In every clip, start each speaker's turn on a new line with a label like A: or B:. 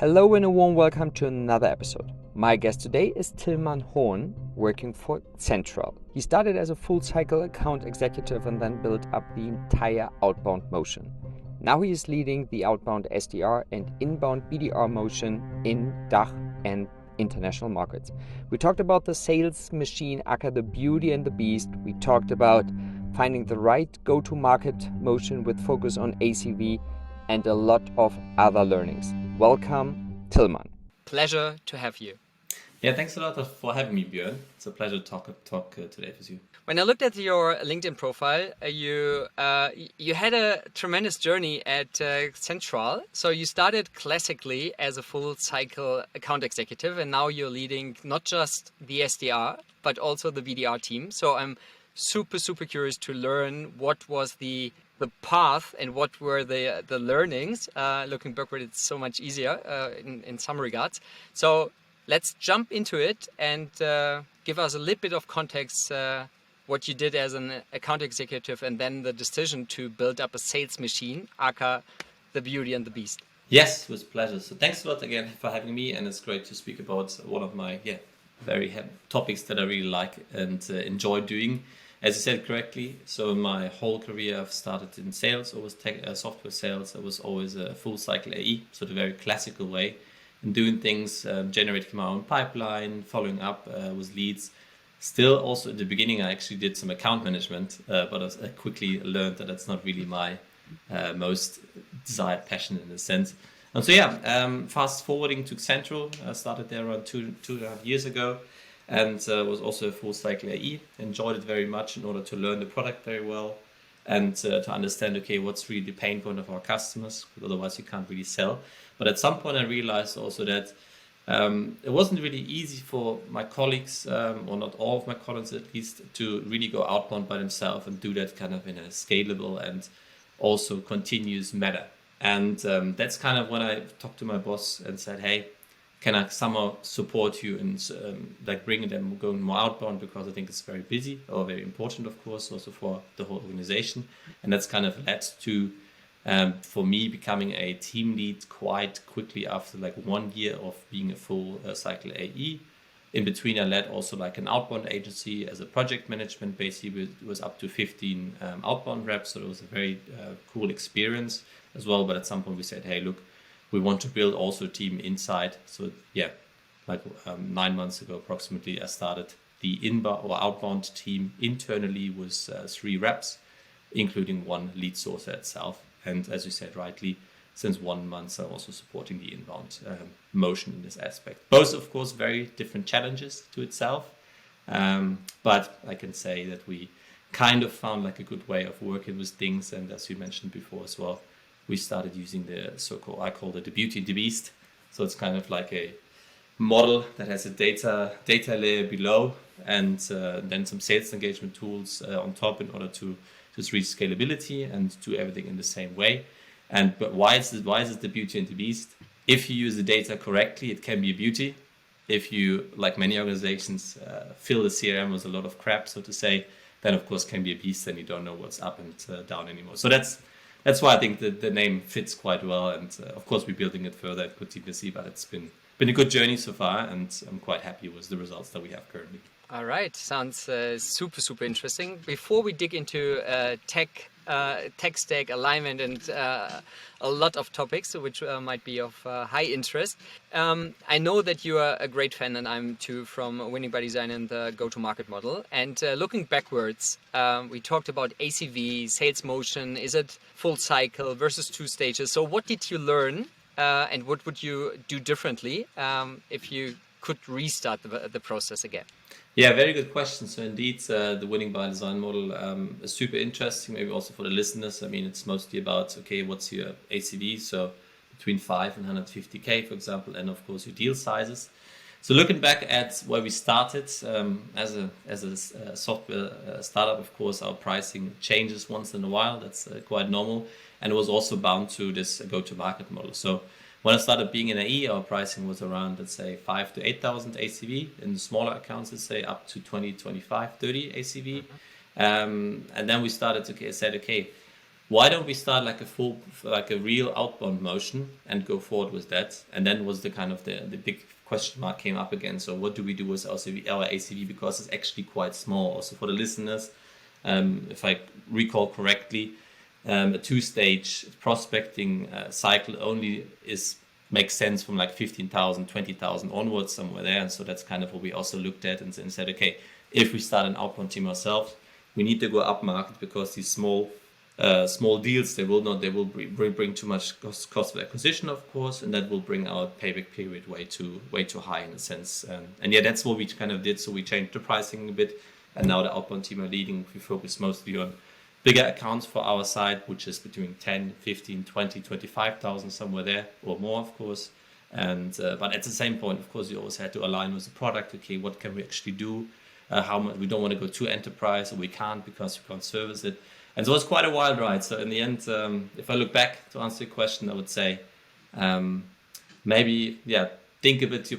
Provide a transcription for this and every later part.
A: Hello and a warm welcome to another episode. My guest today is Tillmann Horn, working for Xentral. He started as a full-cycle account executive and then built up the entire outbound motion. Now he is leading the outbound SDR and inbound BDR motion in DACH and international markets. We talked about the sales machine, aka the beauty and the beast. We talked about finding the right go-to-market motion with focus on ACV and a lot of other learnings. Welcome, Tillmann.
B: Pleasure to have you.
C: Yeah, thanks a lot for having me, Björn. It's a pleasure to talk today with you.
B: When I looked at your LinkedIn profile, you had a tremendous journey at Xentral. So you started classically as a full cycle account executive, and now you're leading not just the SDR, but also the BDR team. So I'm super curious to learn what was the path and what were the learnings. Looking backward, it's so much easier in some regards. So let's jump into it and give us a little bit of context what you did as an account executive and then the decision to build up a sales machine, aka the beauty and the beast.
C: Yes, with pleasure. So thanks a lot again for having me, and it's great to speak about one of my very topics that I really like and enjoy doing. As you said correctly, so my whole career I've started in sales, always software sales. I was always a full cycle AE, so the very classical way, and doing things, generating my own pipeline, following up with leads. Still, also at the beginning, I actually did some account management, but I quickly learned that that's not really my most desired passion in a sense. And so fast forwarding to Xentral, I started there around two and a half years ago. And was also a full cycle AE, enjoyed it very much in order to learn the product very well and to understand, what's really the pain point of our customers, otherwise you can't really sell. But at some point I realized also that it wasn't really easy for my colleagues, or not all of my colleagues at least, to really go outbound by themselves and do that kind of in a scalable and also continuous manner. And that's kind of when I talked to my boss and said, hey, can I somehow support you in bringing them going more outbound, because I think it's very busy or very important, of course, also for the whole organization. And that's kind of led to, for me, becoming a team lead quite quickly after 1 year of being a full cycle AE. In between, I led also an outbound agency as a project management. Basically, it was up to 15 outbound reps. So it was a very cool experience as well. But at some point we said, hey, look, we want to build also a team inside. So 9 months ago approximately, I started the inbound or outbound team internally with 3 reps, including 1 lead sourcer itself. And as you said rightly, since 1 month, I'm also supporting the inbound motion in this aspect. Both, of course, very different challenges to itself. But I can say that we kind of found a good way of working with things. And as you mentioned before as well, we started using the so-called, I call it the beauty and the beast. So it's kind of like a model that has a data layer below, and then some sales engagement tools on top in order to just reach scalability and do everything in the same way. But why is it the beauty and the beast? If you use the data correctly, it can be a beauty. If you, like many organizations, fill the CRM with a lot of crap, so to say, then of course can be a beast, and you don't know what's up and down anymore. So that's why I think the name fits quite well. And of course, we're building it further at continuously, but it's been a good journey so far, and I'm quite happy with the results that we have currently.
B: All right. Sounds super interesting. Before we dig into tech stack alignment and a lot of topics which might be of high interest, I know that you are a great fan, and I'm too, from Winning by Design and the go-to-market model. And looking backwards, we talked about ACV, sales motion. Is it full cycle versus 2 stages? So what did you learn, and what would you do differently if you could restart the process again?
C: Yeah, very good question. So indeed, the Winning by Design model is super interesting, maybe also for the listeners. I mean, it's mostly about, what's your ACV? So between 5 and 150K, for example, and of course your deal sizes. So looking back at where we started as a software startup, of course, our pricing changes once in a while. That's quite normal. And it was also bound to this go-to-market model. So when I started being an AE, our pricing was around, let's say, 5,000 to 8,000 ACV. In the smaller accounts, let's say up to 20, 25, 30 ACV. And then we started, said, why don't we start like a real outbound motion and go forward with that? And then was the kind of the big question mark came up again. So what do we do with our ACV? Because it's actually quite small. Also for the listeners, if I recall correctly, a two-stage prospecting cycle only makes sense from like 15,000, 20,000 onwards, somewhere there. And so that's kind of what we also looked at and said, okay, if we start an outbound team ourselves, we need to go up market, because these small deals, they will bring too much cost of acquisition, of course, and that will bring our payback period way too high in a sense. And yeah, that's what we kind of did. So we changed the pricing a bit, and now the outbound team are leading. We focus mostly on bigger accounts for our side, which is between 10, 15, 20, 25,000, somewhere there, or more, of course. And but at the same point, of course, you always had to align with the product. Okay, what can we actually do? How much we don't want to go too enterprise, or we can't because we can't service it. And so it's quite a wild ride. So in the end, if I look back to answer your question, I would say maybe, think a bit.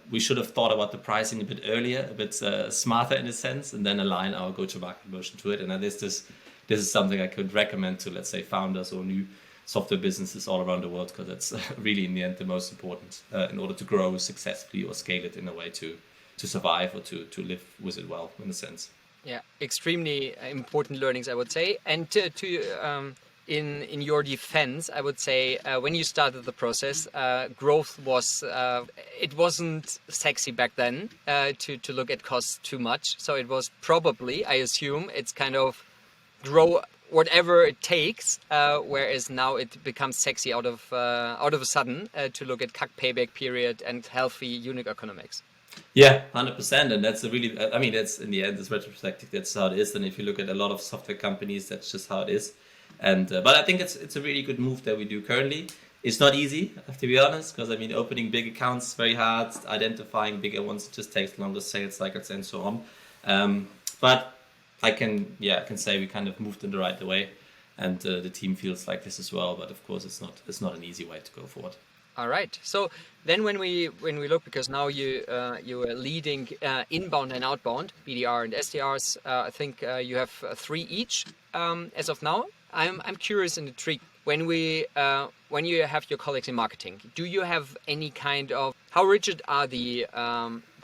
C: We should have thought about the pricing a bit earlier, a bit smarter in a sense, and then align our go-to-market motion to it. And this is something I could recommend to, let's say, founders or new software businesses all around the world, because that's really in the end the most important in order to grow successfully or scale it in a way to survive or to live with it well, in a sense.
B: Yeah, extremely important learnings, I would say. And in your defense, I would say when you started the process, growth was it wasn't sexy back then to look at costs too much. So it was probably, I assume, it's kind of grow whatever it takes, whereas now it becomes sexy out of a sudden to look at CAC payback period and healthy unit economics.
C: Yeah, 100%. And that's that's in the end, it's retrospective. That's how it is. And if you look at a lot of software companies, that's just how it is. And but I think it's a really good move that we do currently. It's not easy, I have to be honest, because opening big accounts is very hard. Identifying bigger ones just takes longer sales cycles and so on. But I can say we kind of moved in the right way, and the team feels like this as well. But of course, it's not an easy way to go forward.
B: All right. So then when we look, because now you are leading inbound and outbound BDR and SDRs, I think you have 3 each as of now. I'm curious and intrigued, when you have your colleagues in marketing, do you have any kind of, how rigid are the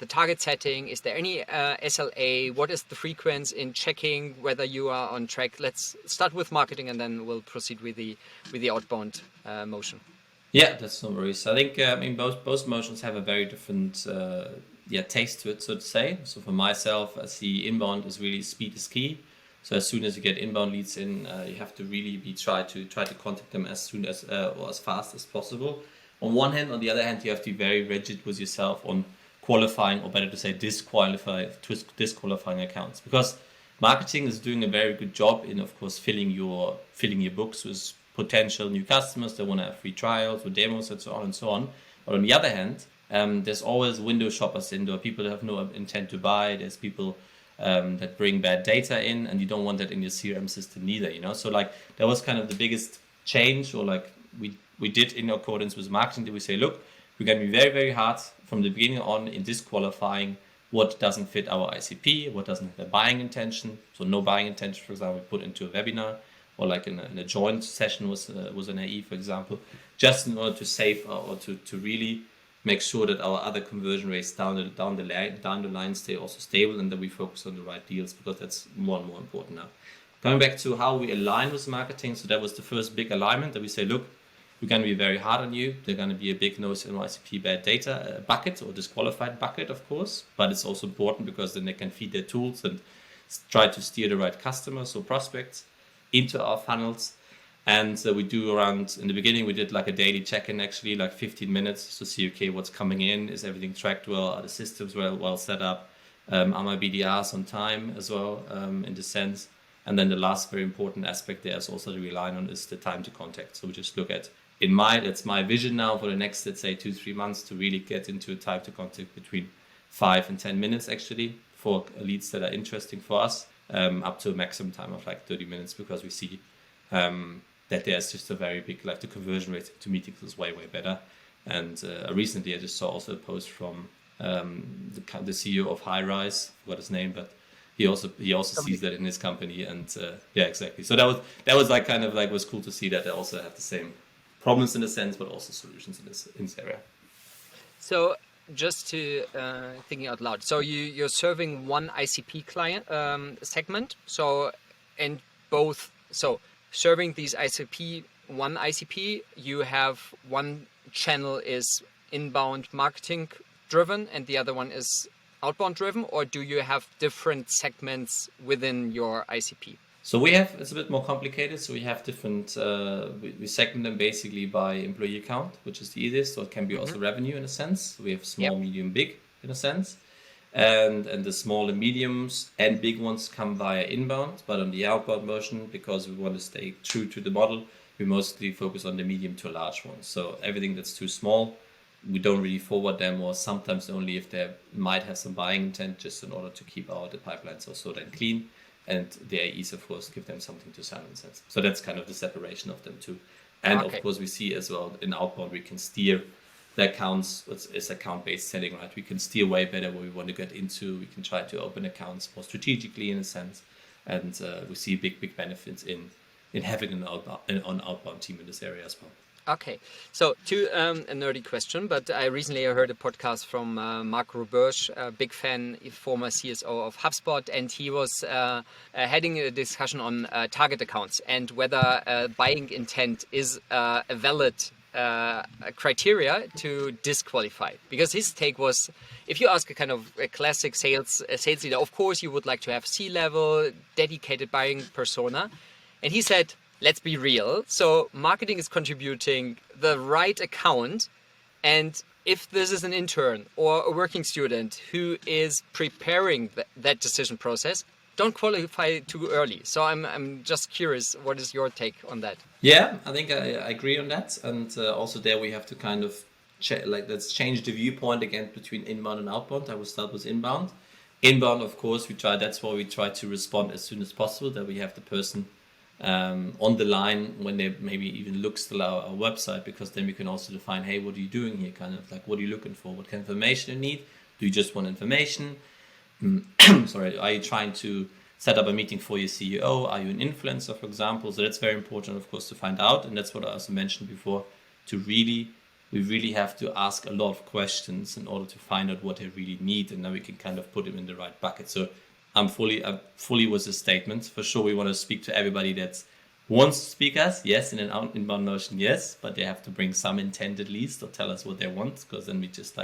B: target setting? Is there any SLA? What is the frequency in checking whether you are on track? Let's start with marketing, and then we'll proceed with the outbound motion.
C: Yeah, that's no worries. I think both motions have a very different taste to it, so to say. So for myself, I see inbound as really speed is key. So as soon as you get inbound leads in, you have to really try to contact them as soon as or as fast as possible. On one hand, on the other hand, you have to be very rigid with yourself on qualifying, or better to say disqualifying accounts, because marketing is doing a very good job in, of course, filling your books with potential new customers that want to have free trials or demos and so on and so on. But on the other hand, there's always window shoppers in there, people that have no intent to buy. There's people that bring bad data in, and you don't want that in your CRM system neither, So like that was kind of the biggest change, or like we did in accordance with marketing, that we say, look, we're going to be very, very hard from the beginning on in disqualifying what doesn't fit our ICP, what doesn't have a buying intention. So no buying intention, for example, we put into a webinar, or like in a joint session was an AE, for example, just in order to save or to really make sure that our other conversion rates down the line stay also stable, and that we focus on the right deals, because that's more and more important now. Coming back to how we align with marketing, so that was the first big alignment, that we say, look, we're going to be very hard on you. They're going to be a big NoICP bad data bucket, or disqualified bucket, of course, but it's also important because then they can feed their tools and try to steer the right customers or prospects into our funnels. And we do around, in the beginning, we did like a daily check-in, actually, like 15 minutes to see, okay, what's coming in? Is everything tracked well? Are the systems well set up? Are my BDRs on time as well, in the sense? And then the last very important aspect there is also to rely on is the time to contact. So we just look at, that's my vision now for the next, let's say, 2-3 months, to really get into a time to contact between 5 and 10 minutes, actually, for leads that are interesting for us, up to a maximum time of like 30 minutes, because we see that there's just a very big, like the conversion rate to meetings is way, way better. And recently I just saw also a post from the CEO of High Rise, I forgot his name, but he also sees that in his company, and yeah, exactly. So that was like kind of like was cool to see that they also have the same problems in a sense, but also solutions in this area.
B: So just to thinking out loud, so you're serving one ICP client segment, so and both, so serving these one ICP, you have one channel is inbound marketing driven and the other one is outbound driven, or do you have different segments within your ICP?
C: So it's a bit more complicated. So we have different, we segment them basically by employee account, which is the easiest. So it can be also revenue in a sense. We have small, medium, big in a sense. And the small and mediums and big ones come via inbound, but on the outbound motion, because we want to stay true to the model, we mostly focus on the medium to large ones. So everything that's too small, we don't really forward them, or sometimes only if they might have some buying intent, just in order to keep the pipelines also then clean. And the AEs, of course, give them something to sell in a sense. So that's kind of the separation of them too. And of course, we see as well in outbound, we can steer the accounts. It's account-based selling, right? We can steer way better where we want to get into. We can try to open accounts more strategically in a sense. And we see big benefits in having an outbound team in this area as well.
B: Okay, so to a nerdy question, but I recently heard a podcast from Mark Roberge, a big fan, former CSO of HubSpot, and he was having a discussion on target accounts and whether buying intent is a valid criteria to disqualify. Because his take was, if you ask a classic sales leader, of course you would like to have C-level, dedicated buying persona, and he said, let's be real. So marketing is contributing the right account. And if this is an intern or a working student who is preparing that decision process, don't qualify too early. So I'm just curious, what is your take on that?
C: Yeah, I think I agree on that. And also there we have to kind of let's change the viewpoint again between inbound and outbound. I will start with inbound. Inbound, of course, that's why we try to respond as soon as possible, that we have the person on the line when they maybe even look still our website, because then we can also define, hey, what are you doing here? Kind of like, what are you looking for? What kind of information you need? Do you just want information? Sorry, are you trying to set up a meeting for your CEO? Are you an influencer, for example? So that's very important, of course, to find out. And that's what I also mentioned before, we really have to ask a lot of questions in order to find out what they really need. And then we can kind of put them in the right bucket. So I'm fully with this statement. For sure, we want to speak to everybody that wants to speak us. Yes, in an inbound motion, yes, but they have to bring some intent at least, or tell us what they want, because then we just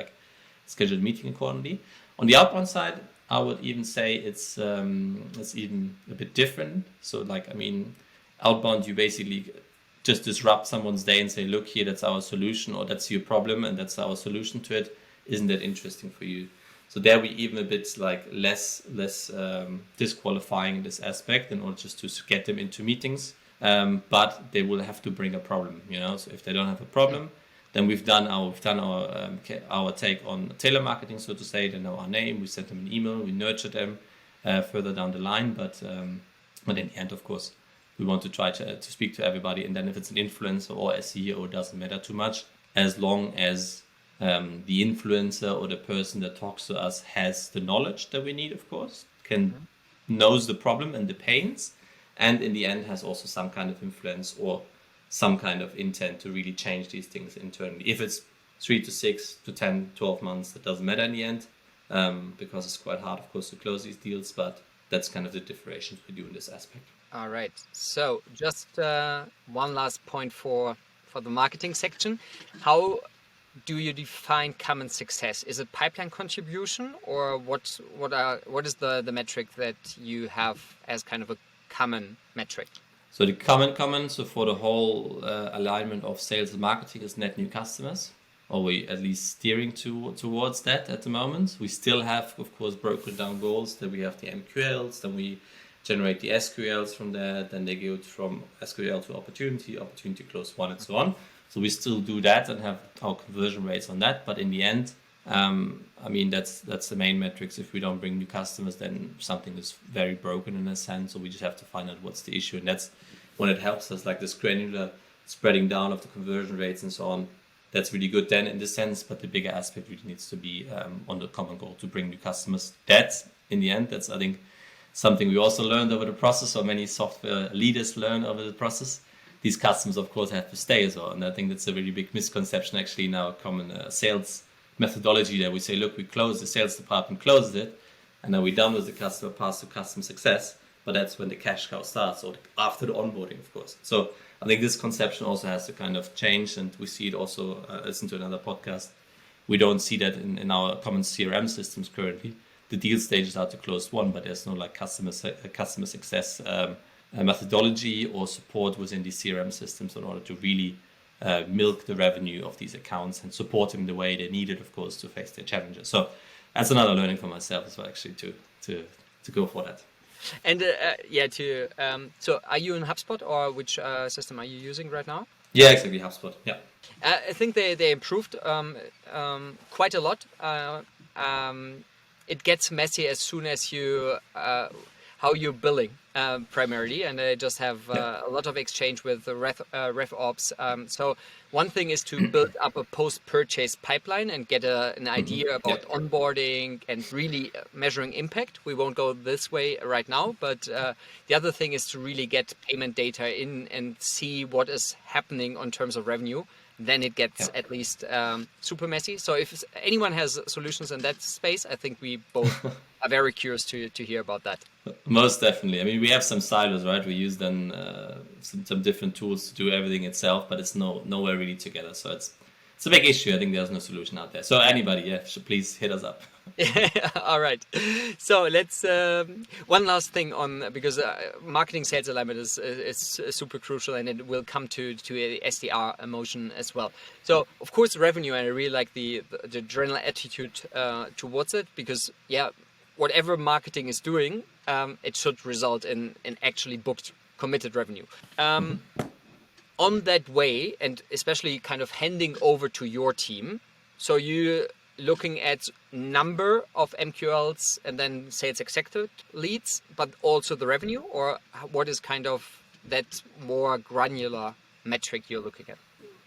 C: schedule a meeting accordingly. On the outbound side, I would even say it's even a bit different. So outbound, you basically just disrupt someone's day and say, look here, that's our solution, or that's your problem and that's our solution to it. Isn't that interesting for you? So there we even a bit less disqualifying in this aspect in order just to get them into meetings. But they will have to bring a problem, So if they don't have a problem, then we've done our take on telemarketing, so to say. They know our name. We sent them an email. We nurture them further down the line. But in the end, of course, we want to try to speak to everybody. And then if it's an influencer or a CEO, it doesn't matter too much, as long as the influencer or the person that talks to us has the knowledge that we need, of course, knows the problem and the pains, and in the end has also some kind of influence or some kind of intent to really change these things internally. If it's 3 to 6 to 10, 12 months, that doesn't matter in the end, because it's quite hard, of course, to close these deals, but that's kind of the differentiations we do in this aspect.
B: All right. So just one last point for the marketing section. How do you define common success? Is it pipeline contribution, or what is the metric that you have as kind of a common metric?
C: So the common, so for the whole alignment of sales and marketing is net new customers, or we at least steering towards that at the moment. We still have, of course, broken down goals, that we have the MQLs, then we generate the SQLs from there, then they go from SQL to opportunity close one, and so on. So we still do that and have our conversion rates on that. But in the end, that's the main metrics. If we don't bring new customers, then something is very broken in a sense. So we just have to find out what's the issue. And that's when it helps us, like this granular spreading down of the conversion rates and so on. That's really good then in this sense. But the bigger aspect really needs to be on the common goal to bring new customers. That's, in the end, I think, something we also learned over the process, or many software leaders learn over the process. These customers, of course, have to stay as well. And I think that's a really big misconception actually in our common sales methodology, that we say, look, we close, the sales department closes it, and then we're done with the customer, pass to customer success. But that's when the cash cow starts, or after the onboarding, of course. So I think this conception also has to kind of change, and we see it also, listen to another podcast. We don't see that in our common CRM systems currently. The deal stages are to close one, but there's no like customer success methodology or support within these CRM systems in order to really milk the revenue of these accounts and support them the way they need it, of course, to face their challenges. So that's another learning for myself as well, actually, to go for that.
B: And so are you in HubSpot, or which system are you using right now?
C: Yeah, exactly, HubSpot. Yeah.
B: I think they improved quite a lot. It gets messy as soon as you how you're billing primarily, and they just have a lot of exchange with the ref ops. So one thing is to build up a post-purchase pipeline and get an idea about onboarding and really measuring impact. We won't go this way right now, but the other thing is to really get payment data in and see what is happening in terms of revenue. Then it gets at least super messy. So if anyone has solutions in that space, I think we both are very curious to hear about that.
C: Most definitely. I mean, we have some silos, right? We use then some different tools to do everything itself, but it's nowhere really together. So it's a big issue. I think there's no solution out there. So anybody, please hit us up.
B: All right. So let's one last thing on, because marketing sales alignment is super crucial, and it will come to a SDR motion as well. So of course revenue, and I really like the general attitude towards it, because whatever marketing is doing, it should result in actually booked committed revenue. On that way, and especially kind of handing over to your team, so you looking at number of MQLs and then sales executive leads, but also the revenue, or what is kind of that more granular metric you're looking at?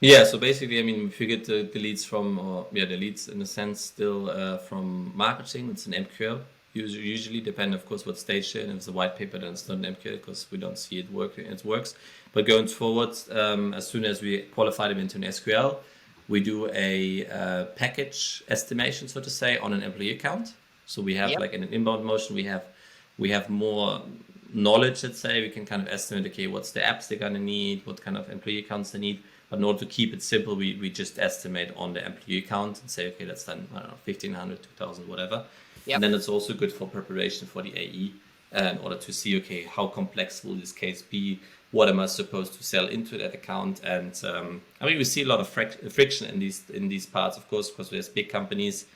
C: Yeah, so basically, I mean, if you get the leads from, the leads in a sense still from marketing, it's an MQL. Usually depend, of course, what stage they're in. If it's a white paper, then it's not an MQL because we don't see it working. It works. But going forward, as soon as we qualify them into an SQL, we do a package estimation, so to say, on an employee account. So we have like in an inbound motion, we have more knowledge, let's say. We can kind of estimate, okay, what's the apps they're going to need, what kind of employee accounts they need. But in order to keep it simple, we just estimate on the employee account and say, okay, that's then, I don't know, 1,500, 2,000, whatever. Yep. And then it's also good for preparation for the AE in order to see, okay, how complex will this case be? What am I supposed to sell into that account? And I mean, we see a lot of friction in these parts, of course, because there's big companies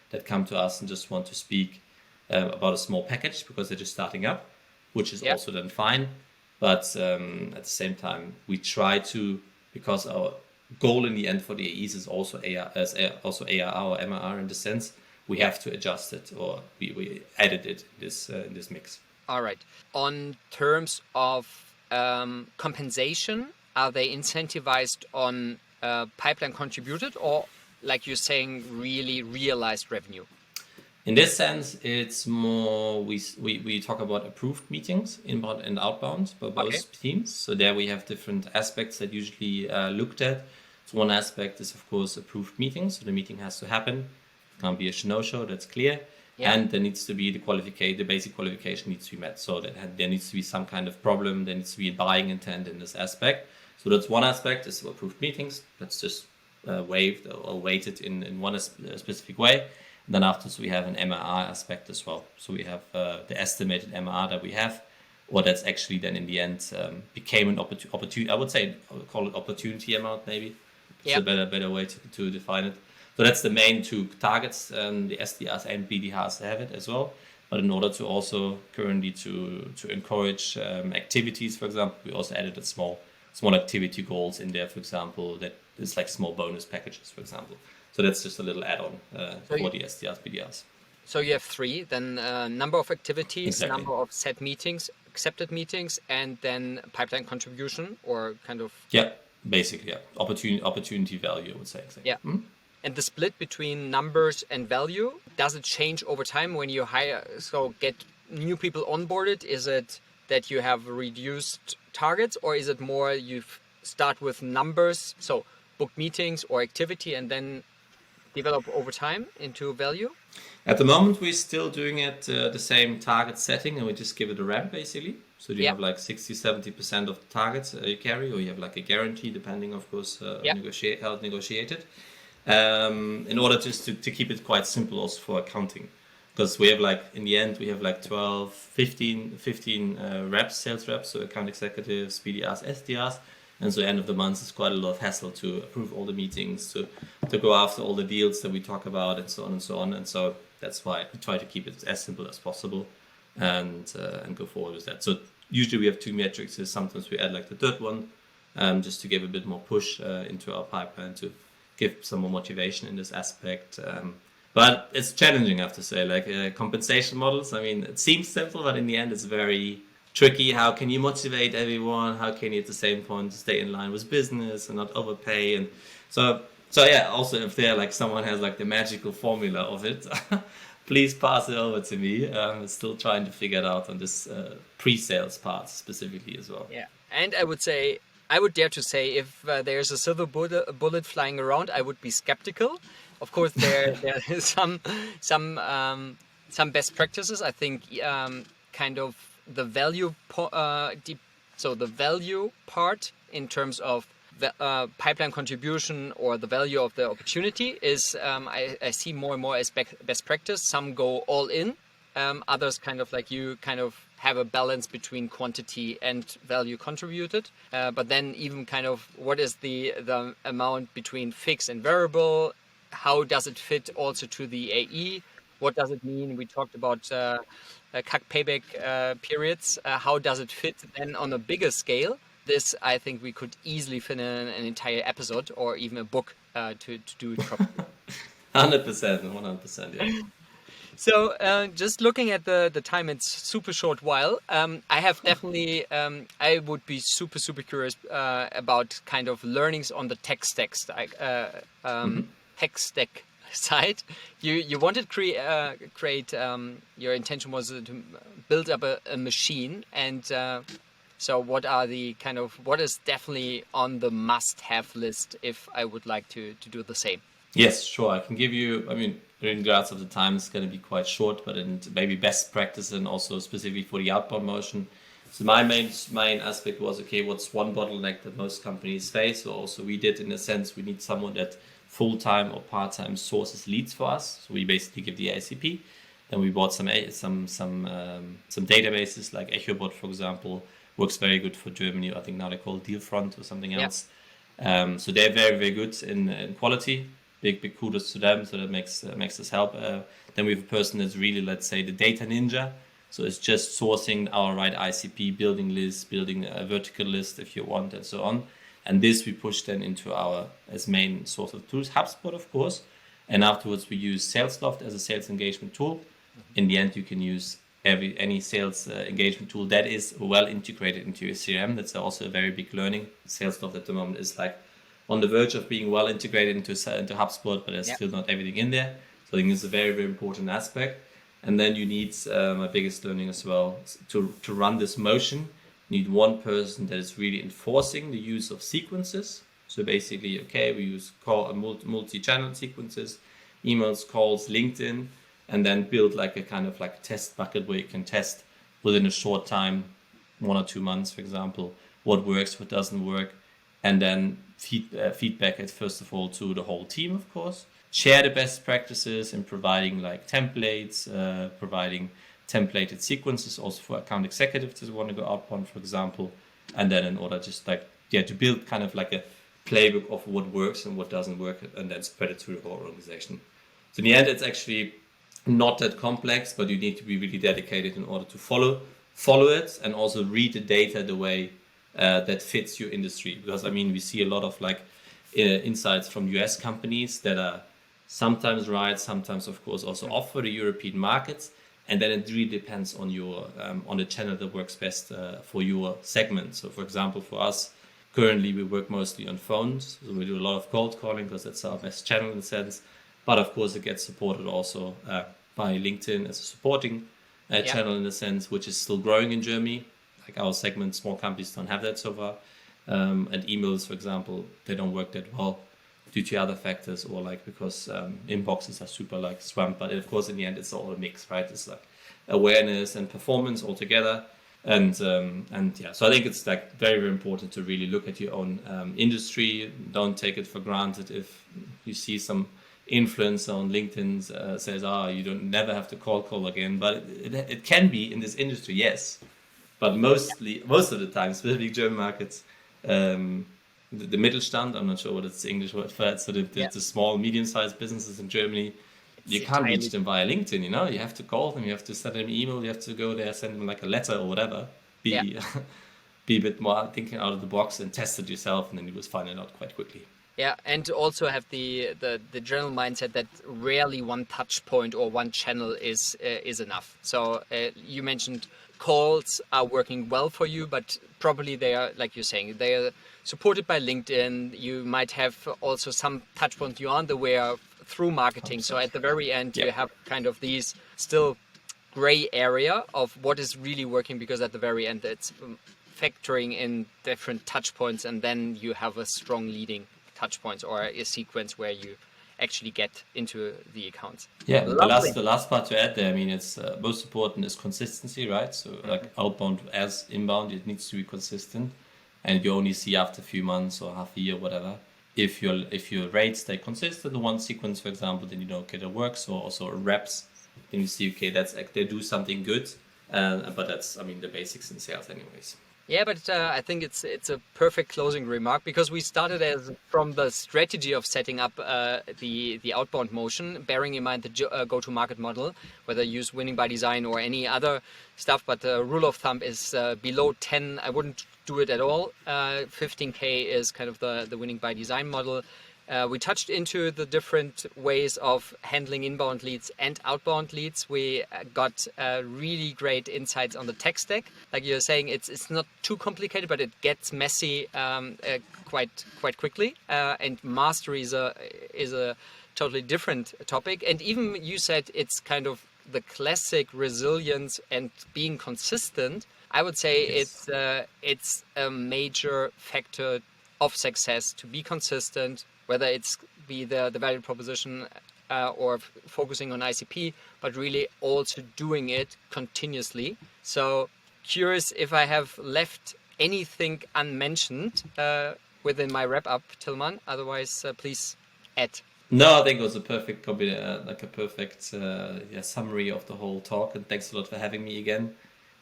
C: that come to us and just want to speak about a small package because they're just starting up, which is also then fine. But at the same time, we try to, because our goal in the end for the AEs is also ARR or MRR in the sense, we have to adjust it, or we edit it in this mix.
B: All right. On terms of compensation, are they incentivized on pipeline contributed, or, like you're saying, really realized revenue?
C: In this sense, it's more we talk about approved meetings, inbound and outbound, by both teams. So there we have different aspects that usually looked at. So one aspect is, of course, approved meetings. So the meeting has to happen. It can't be a no-show, that's clear. Yeah. And there needs to be the basic qualification needs to be met. So that there needs to be some kind of problem. There needs to be a buying intent in this aspect. So that's one aspect, is approved meetings. That's just waived or weighted in one specific way. And then afterwards we have an MRR aspect as well. So we have the estimated MRR that we have, or that's actually then in the end became an opportunity. I would say, call it opportunity amount maybe. It's a better way to define it. So that's the main two targets. The SDRs and BDRs have it as well. But in order to also currently to encourage activities, for example, we also added a small activity goals in there, for example, that is like small bonus packages, for example. So that's just a little add-on for the SDRs, BDRs.
B: So you have three, then number of activities, number of set meetings, accepted meetings, and then pipeline contribution, or kind of...
C: Yeah, basically, opportunity value, I would say. Exactly.
B: Yeah. Mm-hmm. And the split between numbers and value, does it change over time when you hire, so get new people onboarded? Is it that you have reduced targets, or is it more you start with numbers, so book meetings or activity, and then develop over time into value?
C: At the moment, we're still doing it the same target setting, and we just give it a ramp basically. So you have like 60-70% of the targets you carry, or you have like a guarantee, depending, of course, how it's negotiated. In order just to keep it quite simple also for accounting. Because we have like, in the end, we have like 12, 15 reps, sales reps, so account executives, BDRs, SDRs. And so end of the month is quite a lot of hassle to approve all the meetings, to go after all the deals that we talk about, and so on and so on. And so that's why we try to keep it as simple as possible and go forward with that. So usually we have two metrics. Sometimes we add like the third one, just to give a bit more push into our pipeline, to give some more motivation in this aspect. But it's challenging, I have to say, like compensation models. I mean, it seems simple, but in the end it's very tricky. How can you motivate everyone? How can you at the same point stay in line with business and not overpay? And so yeah, also if there like someone has like the magical formula of it, please pass it over to me. I'm still trying to figure it out on this pre-sales part specifically as well.
B: Yeah, and I would dare to say, if there's a silver bullet flying around, I would be skeptical. Of course, there is some best practices. I think kind of the value so the value part in terms of the pipeline contribution or the value of the opportunity is I see more and more as best practice. Some go all in, others kind of like you kind of have a balance between quantity and value contributed, but then even kind of what is the amount between fixed and variable? How does it fit also to the AE? What does it mean? We talked about CAC payback periods. How does it fit then on a bigger scale? This, I think, we could easily fit in an entire episode or even a book to do it properly.
C: 100%, yeah.
B: So just looking at the time, it's super short while. I have definitely, I would be super curious about kind of learnings on the tech stack side. You wanted to create your intention was to build up a machine, and so what is definitely on the must-have list if I would like to do the same?
C: Yes, sure. I can give you, I mean, in regards of the time, it's going to be quite short, but in maybe best practice and also specifically for the outbound motion. So my main aspect was, okay, what's one bottleneck that most companies face? So also we did, in a sense, we need someone that full-time or part-time sources leads for us. So we basically give the ICP. Then we bought some databases like EchoBot, for example, works very good for Germany. I think now they call Dealfront or something else. So they're very good in quality. Big kudos to them. So that makes us help. Then we have a person that's really, let's say, the data ninja. So it's just sourcing our right ICP, building lists, building a vertical list if you want, and so on. And this we push then into our as main source of tools, HubSpot, of course. And afterwards we use SalesLoft as a sales engagement tool. In the end, you can use any sales engagement tool that is well integrated into your CRM. That's also a very big learning. SalesLoft at the moment is like on the verge of being well integrated into HubSpot, but there's still not everything in there. So I think it's a very important aspect. And then you need, my biggest learning as well, to run this motion, you need one person that is really enforcing the use of sequences. So basically, okay, we use multi-channel sequences, emails, calls, LinkedIn, and then build like a kind of like test bucket where you can test within a short time, 1 or 2 months, for example, what works, what doesn't work, and then feedback it first of all to the whole team, of course. Share the best practices in providing like templates, providing templated sequences also for account executives that want to go outbound, for example. And then in order just like, to build kind of like a playbook of what works and what doesn't work, and then spread it to the whole organization. So in the end, it's actually not that complex, but you need to be really dedicated in order to follow it and also read the data the way that fits your industry. Because I mean, we see a lot of like insights from US companies that are sometimes right, sometimes of course also off for the European markets, and then it really depends on your on the channel that works best for your segment. So for example, for us currently we work mostly on phones, so we do a lot of cold calling because that's our best channel in a sense, but of course it gets supported also by LinkedIn as a supporting channel in a sense, which is still growing in Germany. Like our segment, small companies don't have that so far. And emails, for example, they don't work that well due to other factors, or like because inboxes are super like swamped. But of course, in the end, it's all a mix, right? It's like awareness and performance all together. And yeah, so I think it's like very, very important to really look at your own industry. Don't take it for granted if you see some influencer on LinkedIn says, you don't never have to call again. But it can be in this industry, yes. But most of the time, especially German markets, the Mittelstand, I'm not sure what it's the English word for that, so the small, medium-sized businesses in Germany, you can't reach them via LinkedIn, you know? You have to call them, you have to send them an email, you have to go there, send them like a letter or whatever. Be a bit more thinking out of the box and test it yourself, and then you will find it out quite quickly.
B: Yeah, and also have the general mindset that rarely one touch point or one channel is enough. So you mentioned calls are working well for you, but probably they are, like you're saying, they are supported by LinkedIn. You might have also some touch points you aren't aware of through marketing. So at the very end, you have kind of these still gray area of what is really working, because at the very end, it's factoring in different touch points, and then you have a strong leading touch points or a sequence where you actually get into the accounts.
C: Yeah, the last part to add there, I mean, it's most important is consistency, right? So like outbound as inbound, it needs to be consistent, and you only see after a few months or half a year, whatever. If your rates stay consistent in one sequence, for example, then you know, okay, that works. Or also reps, then you see, okay, that's they do something good. But that's, I mean, the basics in sales, anyways.
B: Yeah, but I think it's a perfect closing remark, because we started from the strategy of setting up the outbound motion, bearing in mind the go-to-market model, whether you use winning by design or any other stuff. But the rule of thumb is below 10. I wouldn't do it at all. 15K is kind of the winning by design model. We touched into the different ways of handling inbound leads and outbound leads. We got really great insights on the tech stack. Like you're saying, it's not too complicated, but it gets messy quite quickly. And mastery is a totally different topic. And even you said it's kind of the classic resilience and being consistent. I would say it's a major factor of success to be consistent, whether it's be the value proposition or focusing on ICP, but really also doing it continuously. So curious if I have left anything unmentioned within my wrap-up, Tillmann. Otherwise, please add.
C: No, I think it was a perfect summary of the whole talk, and thanks a lot for having me again.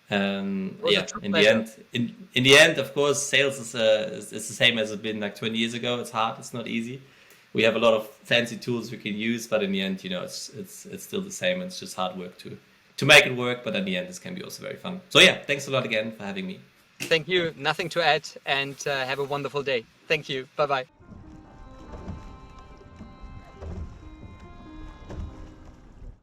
C: In the end, of course, sales is the same as it's been like 20 years ago. It's hard. It's not easy. We have a lot of fancy tools we can use, but in the end, you know, it's still the same. It's just hard work to make it work. But in the end, this can be also very fun. So yeah, thanks a lot again for having me.
B: Thank you. Nothing to add, and have a wonderful day. Thank you. Bye bye.